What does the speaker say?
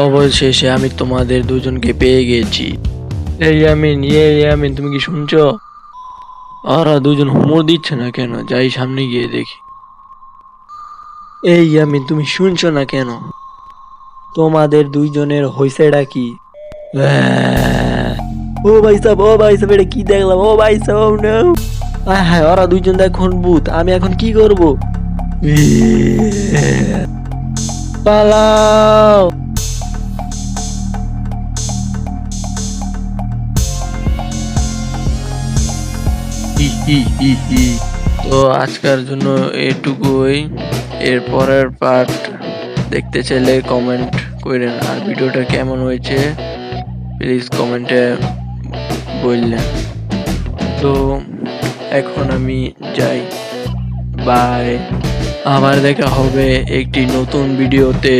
অবশেষে আমি তোমাদের দুজনকে পেয়ে গেছি। এই ইয়ামিন তুমি কি শুনছো? ওরা দুজন হুমড় দিচ্ছে না কেন? যাই সামনে গিয়ে দেখি। এই ইয়ামিন তুমি শুনছো না কেন? তোমাদের দুইজনের হইছেটা কি? ও ভাই সাহেব এটা কি দেখলাম? ও ভাই সাহেব ও নো! আয় হায়, ওরা দুইজন এখন ভূত, আমি এখন কি করব? পালাও! হি হি হি হি। তো আজকের জন্য এটুকুই। এর পরের পার্ট দেখতে চাইলে কমেন্ট করেন, আর ভিডিওটা কেমন হয়েছে প্লিজ কমেন্টে বললেন। তো এখন আমি যাই, বাই। আবার দেখা হবে একটি নতুন ভিডিওতে।